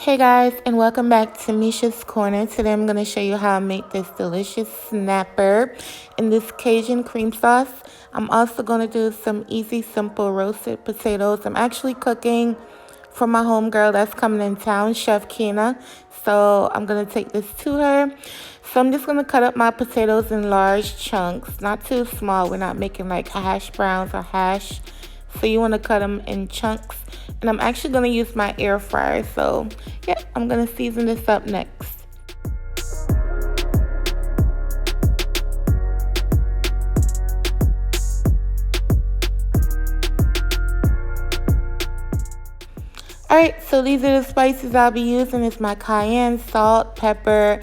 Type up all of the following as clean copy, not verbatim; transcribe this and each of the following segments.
Hey guys, and welcome back to Misha's Corner. Today I'm going to show you how I make this delicious snapper in this Cajun cream sauce. I'm also going to do some easy, simple roasted potatoes. I'm actually cooking for my homegirl that's coming in town, Chef Kina. So I'm going to take this to her. So I'm just going to cut up my potatoes in large chunks, not too small. We're not making like hash browns or hash. So you want to cut them in chunks. And I'm actually going to use my air fryer. So yeah, I'm going to season this up next. Alright, so these are the spices I'll be using. It's my cayenne, salt, pepper,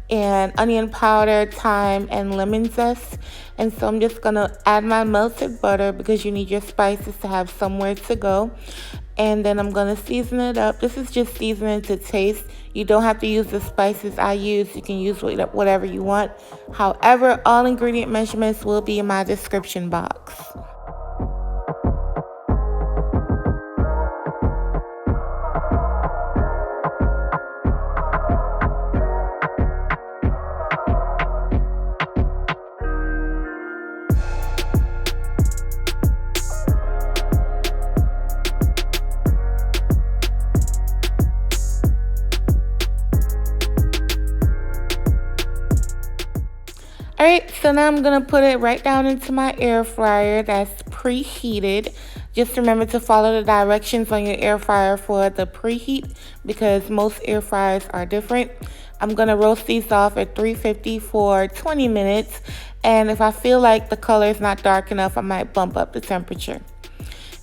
and onion powder, thyme, and lemon zest. And so I'm just going to add my melted butter because you need your spices to have somewhere to go. And then I'm going to season it up. This is just seasoning to taste. You don't have to use the spices I use. You can use whatever you want. However, all ingredient measurements will be in my description box. Alright, so now I'm going to put it right down into my air fryer that's preheated. Just remember to follow the directions on your air fryer for the preheat because most air fryers are different. I'm going to roast these off at 350 for 20 minutes. And if I feel like the color is not dark enough, I might bump up the temperature.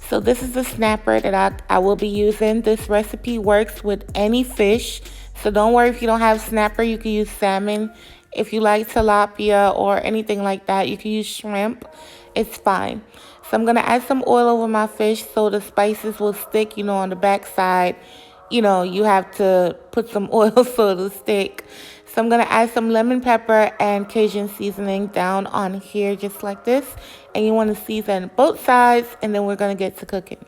So this is the snapper that I will be using. This recipe works with any fish. So don't worry if you don't have snapper, you can use salmon. If you like tilapia or anything like that, you can use shrimp. It's fine. So I'm going to add some oil over my fish so the spices will stick, on the back side. You have to put some oil so it'll stick. So I'm going to add some lemon pepper and Cajun seasoning down on here just like this. And you want to season both sides and then we're going to get to cooking.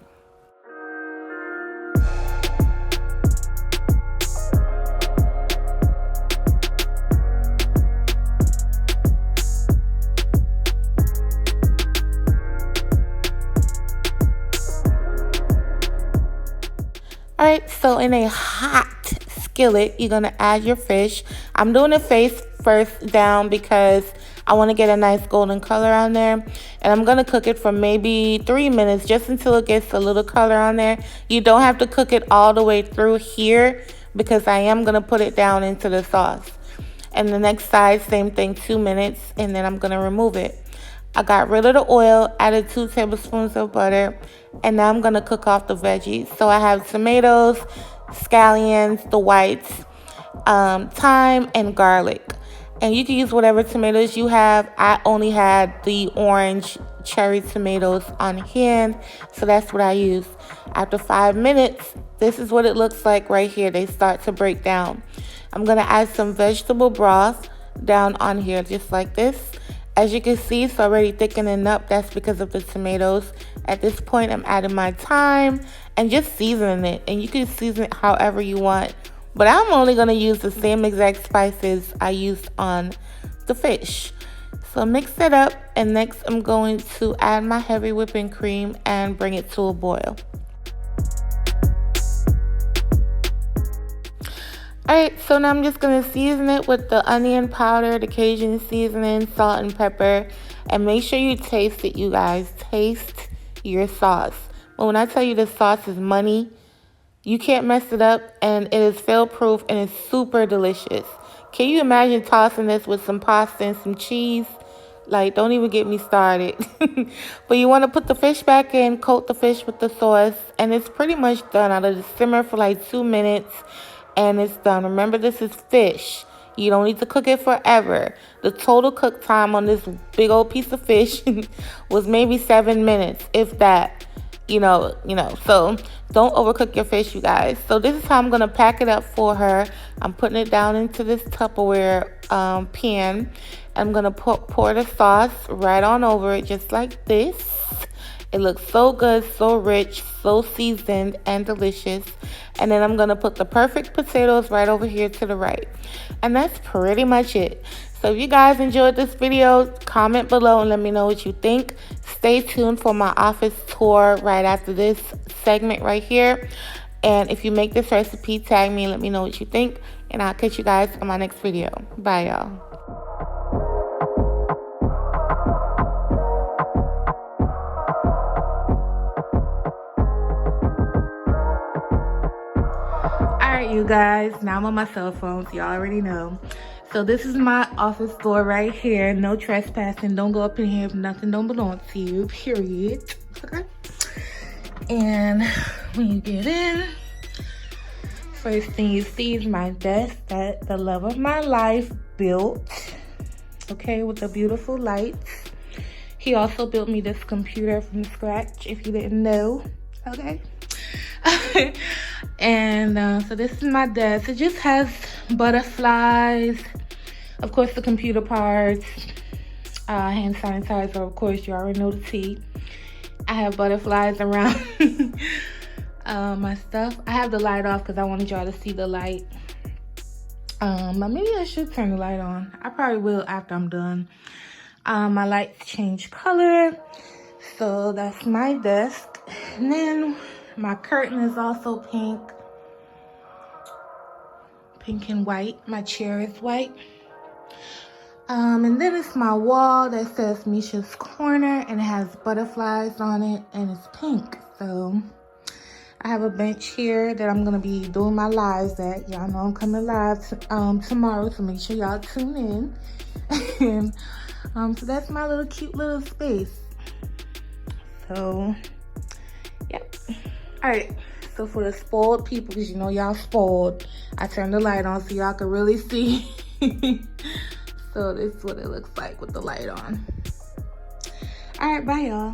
Alright, so in a hot skillet, you're going to add your fish. I'm doing the face first down because I want to get a nice golden color on there. And I'm going to cook it for maybe 3 minutes just until it gets a little color on there. You don't have to cook it all the way through here because I am going to put it down into the sauce. And the next side, same thing, 2 minutes, and then I'm going to remove it. I got rid of the oil, added 2 tablespoons of butter, and now I'm going to cook off the veggies. So I have tomatoes, scallions, the whites, thyme, and garlic. And you can use whatever tomatoes you have. I only had the orange cherry tomatoes on hand, so that's what I used. After 5 minutes, this is what it looks like right here. They start to break down. I'm going to add some vegetable broth down on here just like this. As you can see, it's already thickening up. That's because of the tomatoes. At this point, I'm adding my thyme and just seasoning it. And you can season it however you want. But I'm only going to use the same exact spices I used on the fish. So mix it up. And next, I'm going to add my heavy whipping cream and bring it to a boil. Alright, so now I'm just going to season it with the onion powder, the Cajun seasoning, salt, and pepper. And make sure you taste it, you guys. Taste your sauce. But when I tell you this sauce is money, you can't mess it up. And it is fail-proof and it's super delicious. Can you imagine tossing this with some pasta and some cheese? Like, don't even get me started. But you want to put the fish back in, coat the fish with the sauce. And it's pretty much done. I'll let it simmer for like 2 minutes. And it's done. Remember, this is fish. You don't need to cook it forever. The total cook time on this big old piece of fish was maybe 7 minutes, if that. So don't overcook your fish, you guys. So this is how I'm going to pack it up for her. I'm putting it down into this Tupperware pan. I'm going to pour the sauce right on over it just like this. It looks so good, so rich, so seasoned and delicious. And then I'm gonna put the perfect potatoes right over here to the right. And that's pretty much it. So if you guys enjoyed this video, comment below and let me know what you think. Stay tuned for my office tour right after this segment right here. And if you make this recipe, tag me and let me know what you think. And I'll catch you guys on my next video. Bye, y'all. Alright, you guys, now I'm on my cell phone, so y'all already know. So this is my office door right here. No trespassing. Don't go up in here if nothing don't belong to you, period. Okay? And when you get in, first thing you see is my desk that the love of my life built. Okay, with the beautiful lights. He also built me this computer from scratch, if you didn't know. Okay? And so this is my desk. It just has butterflies, of course the computer parts, hand sanitizer, of course you already know the tea. I have butterflies around my stuff. I have the light off because I wanted y'all to see the light. But maybe I should turn the light on. I probably will after I'm done. My lights change color, so that's my desk. And then my curtain is also pink and white. My chair is white. And then it's my wall that says Misha's Corner, and it has butterflies on it, and it's pink. So I have a bench here that I'm gonna be doing my lives at. Y'all know I'm coming live tomorrow, so make sure y'all tune in. And so that's my little cute little space. So yep. All right, so for the spoiled people, because you know y'all spoiled, I turned the light on so y'all can really see. So this is what it looks like with the light on. All right, bye y'all.